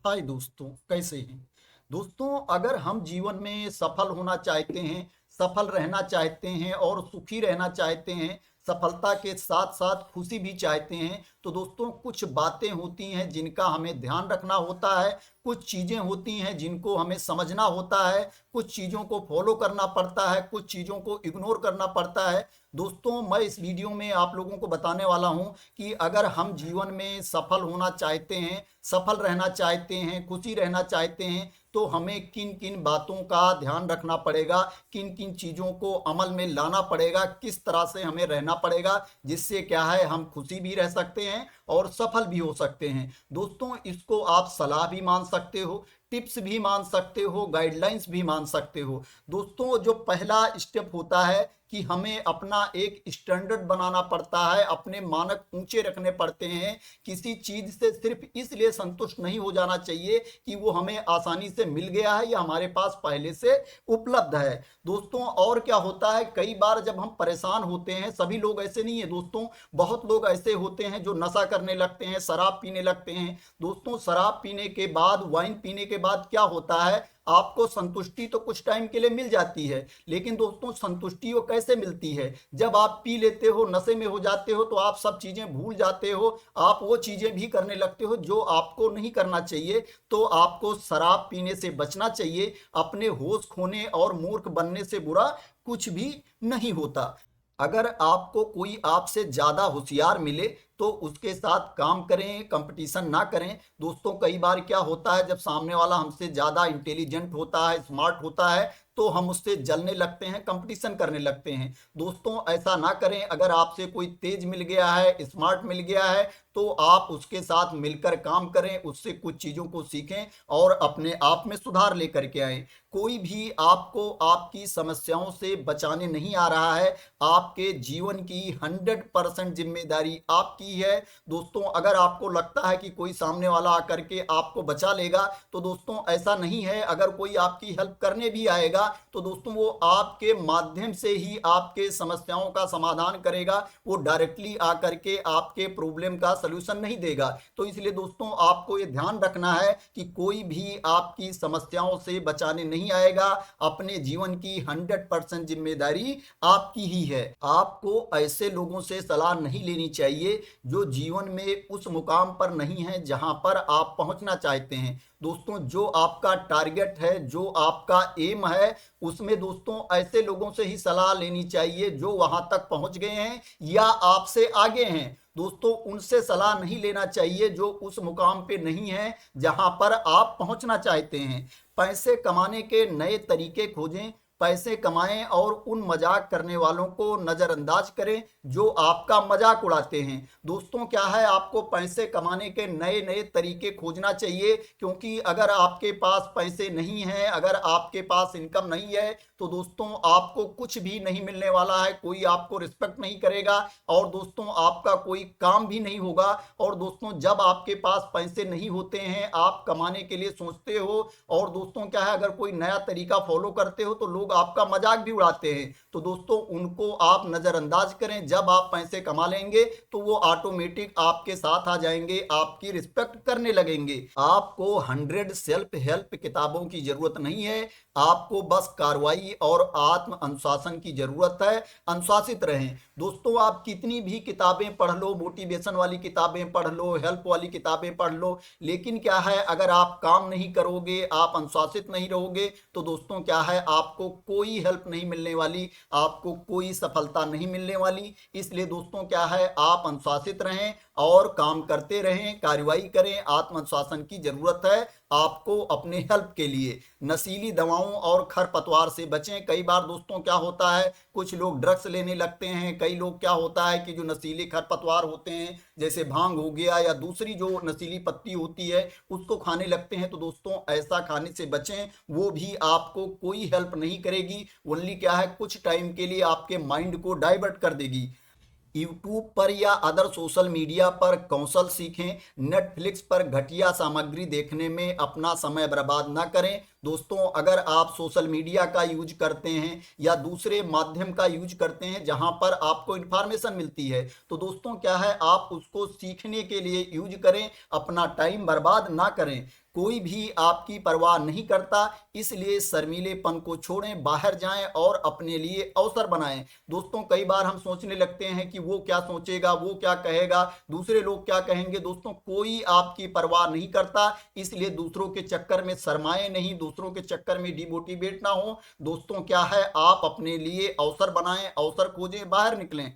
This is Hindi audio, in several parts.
हाय दोस्तों, कैसे हैं। दोस्तों, अगर हम जीवन में सफल होना चाहते हैं, सफल रहना चाहते हैं और सुखी रहना चाहते हैं, सफलता के साथ साथ खुशी भी चाहते हैं, तो दोस्तों कुछ बातें होती हैं जिनका हमें ध्यान रखना होता है। कुछ चीज़ें होती हैं जिनको हमें समझना होता है। कुछ चीज़ों को फॉलो करना पड़ता है, कुछ चीज़ों को इग्नोर करना पड़ता है। दोस्तों, मैं इस वीडियो में आप लोगों को बताने वाला हूं कि अगर हम जीवन में सफल होना चाहते हैं, सफल रहना चाहते हैं, खुशी रहना चाहते हैं, तो हमें किन किन बातों का ध्यान रखना पड़ेगा, किन किन चीज़ों को अमल में लाना पड़ेगा, किस तरह से हमें रहना पड़ेगा, जिससे क्या है हम खुशी भी रह सकते हैं और सफल भी हो सकते हैं। दोस्तों, इसको आप सलाह भी मान सकते हो, टिप्स भी मान सकते हो, गाइडलाइंस भी मान सकते हो। दोस्तों, जो पहला स्टेप होता है कि हमें अपना एक स्टैंडर्ड बनाना पड़ता है, अपने मानक ऊंचे रखने पड़ते हैं। किसी चीज से सिर्फ इसलिए संतुष्ट नहीं हो जाना चाहिए कि वो हमें आसानी से मिल गया है या हमारे पास पहले से उपलब्ध है। दोस्तों, और क्या होता है, कई बार जब हम परेशान होते हैं, सभी लोग ऐसे नहीं है दोस्तों, बहुत लोग ऐसे होते हैं जो नशा करने लगते हैं, शराब पीने लगते हैं। दोस्तों, शराब पीने के बाद, वाइन पीने के बाद क्या होता है, आपको संतुष्टि तो कुछ टाइम के लिए मिल जाती है, लेकिन दोस्तों संतुष्टि वो कैसे मिलती है, जब आप पी लेते हो, नशे में हो जाते हो, तो आप सब चीजें भूल जाते हो। आप वो चीजें भी करने लगते हो जो आपको नहीं करना चाहिए। तो आपको शराब पीने से बचना चाहिए। अपने होश खोने और मूर्ख बनने से बुरा कुछ भी नहीं होता। अगर आपको कोई आपसे ज़्यादा होशियार मिले तो उसके साथ काम करें, कंपटीशन ना करें। दोस्तों, कई बार क्या होता है, जब सामने वाला हमसे ज़्यादा इंटेलिजेंट होता है, स्मार्ट होता है, तो हम उससे जलने लगते हैं, कंपटीशन करने लगते हैं। दोस्तों, ऐसा ना करें। अगर आपसे कोई तेज मिल गया है, स्मार्ट मिल गया है, तो आप उसके साथ मिलकर काम करें, उससे कुछ चीज़ों को सीखें और अपने आप में सुधार लेकर के आएं। कोई भी आपको आपकी समस्याओं से बचाने नहीं आ रहा है। आपके जीवन की 100% जिम्मेदारी आपकी है। दोस्तों, अगर आपको लगता है कि कोई सामने वाला आकर के आपको बचा लेगा, तो दोस्तों ऐसा नहीं है। अगर कोई आपकी हेल्प करने भी आएगा, तो दोस्तों वो आपके माध्यम से ही आपके समस्याओं का समाधान करेगा। वो डायरेक्टली आकर के आपके प्रॉब्लम का सलूशन नहीं देगा। तो इसलिए दोस्तों, आपको ये ध्यान रखना है कि कोई भी आपकी समस्याओं से बचाने नहीं आएगा। अपने जीवन की 100% जिम्मेदारी आपकी ही है। आपको ऐसे लोगों से सलाह नहीं लेनी चाहिए जो जीवन में उस मुकाम पर नहीं है जहां पर आप पहुंचना चाहते हैं। दोस्तों, जो आपका टारगेट है, जो आपका एम है, उसमें दोस्तों ऐसे लोगों से ही सलाह लेनी चाहिए जो वहां तक पहुंच गए हैं या आपसे आगे हैं। दोस्तों, उनसे सलाह नहीं लेना चाहिए जो उस मुकाम पे नहीं है जहां पर आप पहुंचना चाहते हैं। पैसे कमाने के नए तरीके खोजें, पैसे कमाएं और उन मजाक करने वालों को नज़रअंदाज करें जो आपका मजाक उड़ाते हैं। दोस्तों, क्या है, आपको पैसे कमाने के नए नए तरीके खोजना चाहिए, क्योंकि अगर आपके पास पैसे नहीं हैं, अगर आपके पास इनकम नहीं है, तो दोस्तों आपको कुछ भी नहीं मिलने वाला है। कोई आपको रिस्पेक्ट नहीं करेगा और दोस्तों आपका कोई काम भी नहीं होगा। और दोस्तों, जब आपके पास पैसे नहीं होते हैं, आप कमाने के लिए सोचते हो और दोस्तों क्या है, अगर कोई नया तरीका फॉलो करते हो तो लोग आपका मजाक भी उड़ाते हैं। तो दोस्तों, उनको आप नज़रअंदाज करें। जब आप पैसे कमा लेंगे तो वो ऑटोमेटिक आपके साथ आ जाएंगे, आपकी रिस्पेक्ट करने लगेंगे। आपको 100 सेल्फ हेल्प किताबों की जरूरत नहीं है। आपको बस कार्रवाई और आत्म अनुशासन की जरूरत है। अनुशासित रहें। दोस्तों, आप कितनी भी किताबें पढ़ लो, मोटिवेशन वाली किताबें पढ़ लो, हेल्प वाली किताबें पढ़ लो, लेकिन क्या है, अगर आप काम नहीं करोगे, आप अनुशासित नहीं रहोगे, तो दोस्तों क्या है, आपको कोई हेल्प नहीं मिलने वाली, आपको कोई सफलता नहीं मिलने वाली। इसलिए दोस्तों क्या है, आप अनुशासित रहें और काम करते रहें, कार्रवाई करें। आत्मअनुशासन की जरूरत है आपको अपने हेल्प के लिए। नशीली दवाओं और खरपतवार से बचें। कई बार दोस्तों क्या होता है, कुछ लोग ड्रग्स लेने लगते हैं। कई लोग क्या होता है कि जो नशीले खरपतवार होते हैं, जैसे भांग हो गया या दूसरी जो नशीली पत्ती होती है, उसको खाने लगते हैं। तो दोस्तों ऐसा खाने से बचें। वो भी आपको कोई हेल्प नहीं करेगी, ओनली क्या है, कुछ टाइम के लिए आपके माइंड को डाइवर्ट कर देगी। यूट्यूब पर या अदर सोशल मीडिया पर कौशल सीखें। नेटफ्लिक्स पर घटिया सामग्री देखने में अपना समय बर्बाद ना करें। दोस्तों, अगर आप सोशल मीडिया का यूज करते हैं या दूसरे माध्यम का यूज करते हैं जहां पर आपको इंफॉर्मेशन मिलती है, तो दोस्तों क्या है, आप उसको सीखने के लिए यूज करें, अपना टाइम बर्बाद ना करें। कोई भी आपकी परवाह नहीं करता, इसलिए शर्मीलेपन को छोड़ें, बाहर जाएं और अपने लिए अवसर बनाएं। दोस्तों कई बार हम सोचने लगते हैं कि वो क्या सोचेगा, वो क्या कहेगा, दूसरे लोग क्या कहेंगे। दोस्तों कोई आपकी परवाह नहीं करता, इसलिए दूसरों के चक्कर में शर्माएं नहीं, दूसरों के चक्कर में डिमोटिवेट ना हो। दोस्तों क्या है, आप अपने लिए अवसर बनाएं, अवसर खोजें, बाहर निकलें।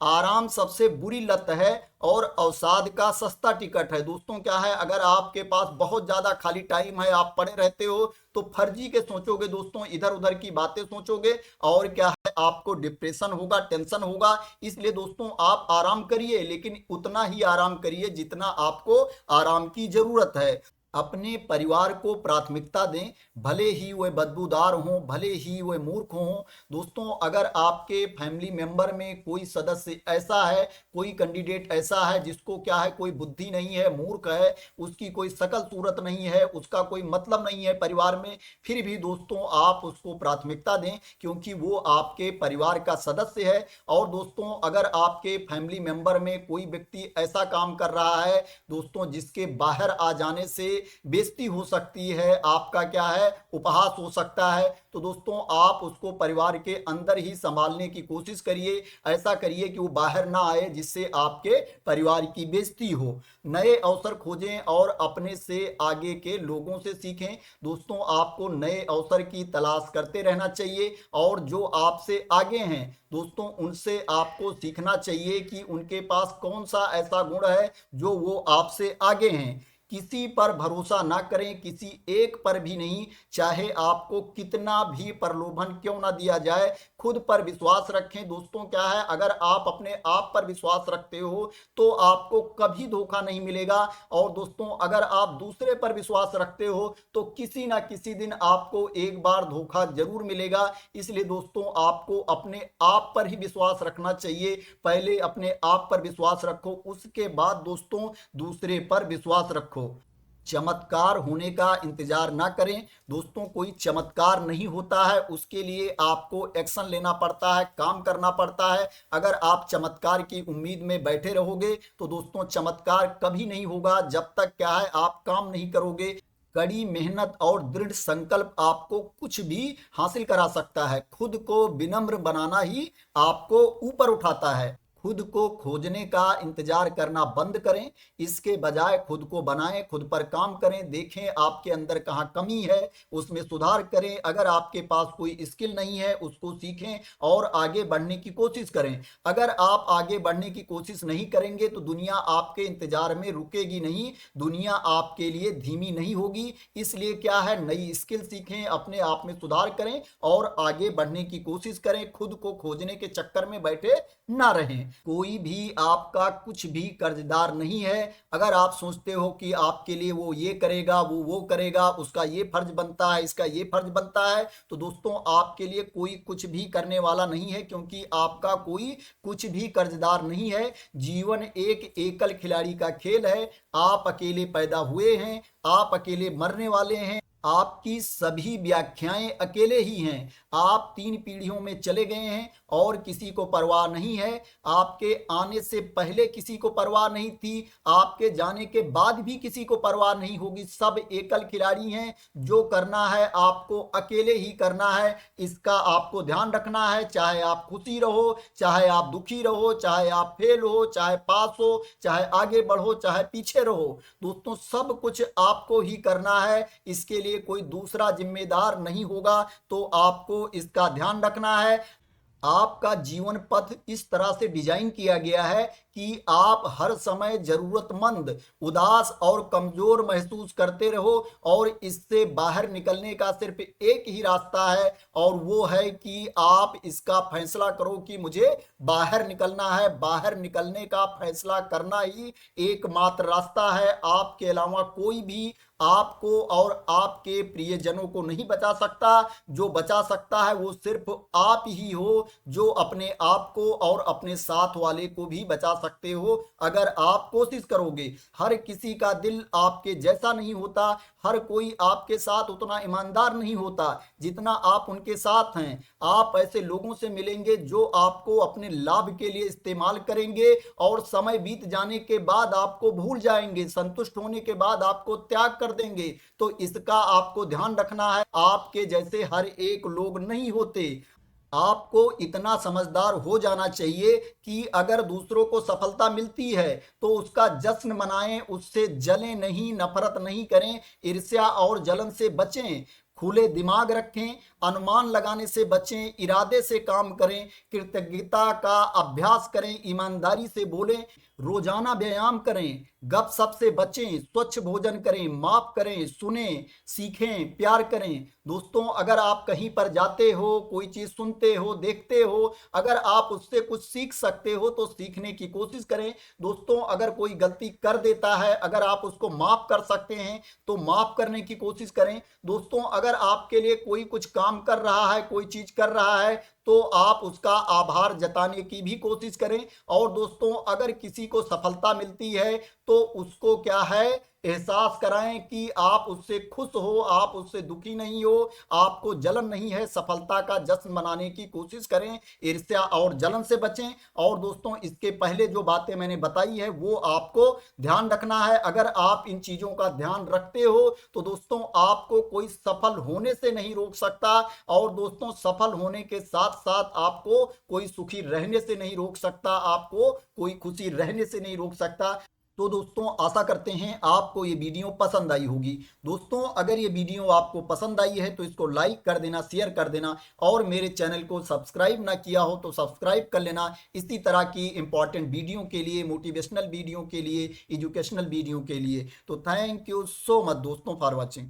आराम सबसे बुरी लत है और अवसाद का सस्ता टिकट है। दोस्तों क्या है, अगर आपके पास बहुत ज्यादा खाली टाइम है, आप पड़े रहते हो, तो फर्जी के सोचोगे दोस्तों, इधर उधर की बातें सोचोगे, और क्या है आपको डिप्रेशन होगा, टेंशन होगा। इसलिए दोस्तों आप आराम करिए, लेकिन उतना ही आराम करिए जितना आपको आराम की जरूरत है। अपने परिवार को प्राथमिकता दें, भले ही वे बदबूदार हों, भले ही वे मूर्ख हों। दोस्तों अगर आपके फैमिली मेंबर में कोई सदस्य ऐसा है, कोई कैंडिडेट ऐसा है जिसको क्या है, कोई बुद्धि नहीं है, मूर्ख है, उसकी कोई शकल सूरत नहीं है, उसका कोई मतलब नहीं है परिवार में, फिर भी दोस्तों आप उसको प्राथमिकता दें, क्योंकि वो आपके परिवार का सदस्य है। और दोस्तों अगर आपके फैमिली मेंबर में कोई व्यक्ति ऐसा काम कर रहा है दोस्तों जिसके बाहर आ जाने से बेइज्जती हो सकती है, आपका क्या है उपहास हो सकता है, तो दोस्तों आप उसको परिवार के अंदर ही संभालने की कोशिश करिए। ऐसा करिए कि वो बाहर ना आए जिससे आपके परिवार की बेइज्जती हो। नए अवसर खोजें और अपने से आगे के लोगों से सीखें। दोस्तों आपको नए अवसर की तलाश करते रहना चाहिए, और जो आपसे आगे हैं दोस्तों उनसे आपको सीखना चाहिए कि उनके पास कौन सा ऐसा गुण है जो वो आपसे आगे हैं। किसी पर भरोसा ना करें, किसी एक पर भी नहीं, चाहे आपको कितना भी प्रलोभन क्यों ना दिया जाए, खुद पर विश्वास रखें। दोस्तों क्या है, अगर आप अपने आप पर विश्वास रखते हो तो आपको कभी धोखा नहीं मिलेगा, और दोस्तों अगर आप दूसरे पर विश्वास रखते हो तो किसी ना किसी दिन आपको एक बार धोखा जरूर मिलेगा। इसलिए दोस्तों आपको अपने आप पर ही विश्वास रखना चाहिए। पहले अपने आप पर विश्वास रखो, उसके बाद दोस्तों दूसरे पर विश्वास रखो। चमत्कार होने का इंतजार ना करें। दोस्तों कोई चमत्कार नहीं होता है, उसके लिए आपको एक्शन लेना पड़ता है, काम करना पड़ता है। अगर आप चमत्कार की उम्मीद में बैठे रहोगे तो दोस्तों चमत्कार कभी नहीं होगा, जब तक क्या है आप काम नहीं करोगे। कड़ी मेहनत और दृढ़ संकल्प आपको कुछ भी हासिल करा सकता है। खुद को विनम्र बनाना ही आपको ऊपर उठाता है। खुद को खोजने का इंतजार करना बंद करें, इसके बजाय खुद को बनाएं, खुद पर काम करें, देखें आपके अंदर कहाँ कमी है, उसमें सुधार करें। अगर आपके पास कोई स्किल नहीं है उसको सीखें और आगे बढ़ने की कोशिश करें। अगर आप आगे बढ़ने की कोशिश नहीं करेंगे तो दुनिया आपके इंतजार में रुकेगी नहीं, दुनिया आपके लिए धीमी नहीं होगी। इसलिए क्या है, नई स्किल सीखें, अपने आप में सुधार करें और आगे बढ़ने की कोशिश करें। खुद को खोजने के चक्कर में बैठे ना रहें। कोई भी आपका कुछ भी कर्जदार नहीं है। अगर आप सोचते हो कि आपके लिए वो ये करेगा, वो करेगा, उसका ये फर्ज बनता है, इसका ये फर्ज बनता है, तो दोस्तों आपके लिए कोई कुछ भी करने वाला नहीं है, क्योंकि आपका कोई कुछ भी कर्जदार नहीं है। जीवन एक एकल खिलाड़ी का खेल है। आप अकेले पैदा हुए हैं, आप अकेले मरने वाले हैं, आपकी सभी व्याख्याएं अकेले ही हैं। आप 3 पीढ़ियों में चले गए हैं और किसी को परवाह नहीं है। आपके आने से पहले किसी को परवाह नहीं थी, आपके जाने के बाद भी किसी को परवाह नहीं होगी। सब एकल खिलाड़ी हैं। जो करना है आपको अकेले ही करना है, इसका आपको ध्यान रखना है। चाहे आप खुशी रहो, चाहे आप दुखी रहो, चाहे आप फेल हो, चाहे पास हो, चाहे आगे बढ़ो, चाहे पीछे रहो, दोस्तों सब कुछ आपको ही करना है। इसके लिए कोई दूसरा जिम्मेदार नहीं होगा, तो आपको इसका ध्यान रखना है। आपका जीवन पथ इस तरह से डिजाइन किया गया है कि आप हर समय जरूरतमंद, उदास और कमजोर महसूस करते रहो, और इससे बाहर निकलने का सिर्फ एक ही रास्ता है, और वो है कि आप इसका फैसला करो कि मुझे बाहर निकलना है। बाहर निकलने का फैसला करना ही एकमात्र रास्ता है। आपके अलावा कोई भी आपको और आपके प्रियजनों को नहीं बचा सकता। जो बचा सकता है वो सिर्फ आप ही हो, जो अपने आप को और अपने साथ वाले को भी बचा सकते हो अगर आप कोशिश करोगे। हर किसी का दिल आपके जैसा नहीं होता, हर कोई आपके साथ उतना ईमानदार नहीं होता जितना आप उनके साथ हैं। आप ऐसे लोगों से मिलेंगे जो आपको अपने लाभ के लिए इस्तेमाल करेंगे और समय बीत जाने के बाद आपको भूल जाएंगे, संतुष्ट होने के बाद आपको त्याग कर देंगे। तो इसका आपको ध्यान रखना है। आपके जैसे हर एक लोग नहीं होते। आपको इतना समझदार हो जाना चाहिए कि अगर दूसरों को सफलता मिलती है तो उसका जश्न मनाएं, उससे जलें नहीं, नफरत नहीं करें, ईर्ष्या और जलन से बचें। खुले दिमाग रखें, अनुमान लगाने से बचें, इरादे से काम करें, कृतज्ञता का अभ्यास करें, ईमानदारी से बोलें, रोजाना व्यायाम करें, गपशप से बचें, स्वच्छ भोजन करें, माफ करें, सुनें, सीखें, प्यार करें। दोस्तों, अगर आप कहीं पर जाते हो, कोई चीज सुनते हो, देखते हो, अगर आप उससे कुछ सीख सकते हो तो सीखने की कोशिश करें। दोस्तों, अगर कोई गलती कर देता है, अगर आप उसको माफ कर सकते हैं तो माफ करने की कोशिश करें। दोस्तों, अगर आपके लिए कोई कुछ काम कर रहा है, कोई चीज कर रहा है तो आप उसका आभार जताने की भी कोशिश करें। और दोस्तों, अगर किसी को सफलता मिलती है तो उसको क्या है, एहसास कराएं कि आप उससे खुश हो, आप उससे दुखी नहीं हो, आपको जलन नहीं है। सफलता का जश्न मनाने की कोशिश करें, ईर्ष्या और जलन से बचें। और दोस्तों, इसके पहले जो बातें मैंने बताई है वो आपको ध्यान रखना है। अगर आप इन चीजों का ध्यान रखते हो तो दोस्तों आपको कोई सफल होने से नहीं रोक सकता। और दोस्तों, सफल होने के साथ साथ आपको कोई सुखी रहने से नहीं रोक सकता, आपको कोई खुशी रहने से नहीं रोक सकता। तो दोस्तों, आशा करते हैं आपको ये वीडियो पसंद आई होगी। दोस्तों, अगर ये वीडियो आपको पसंद आई है तो इसको लाइक कर देना, शेयर कर देना, और मेरे चैनल को सब्सक्राइब ना किया हो तो सब्सक्राइब कर लेना इसी तरह की इंपॉर्टेंट वीडियो के लिए, मोटिवेशनल वीडियो के लिए, एजुकेशनल वीडियो के लिए। तो थैंक यू सो मच दोस्तों फॉर वॉचिंग।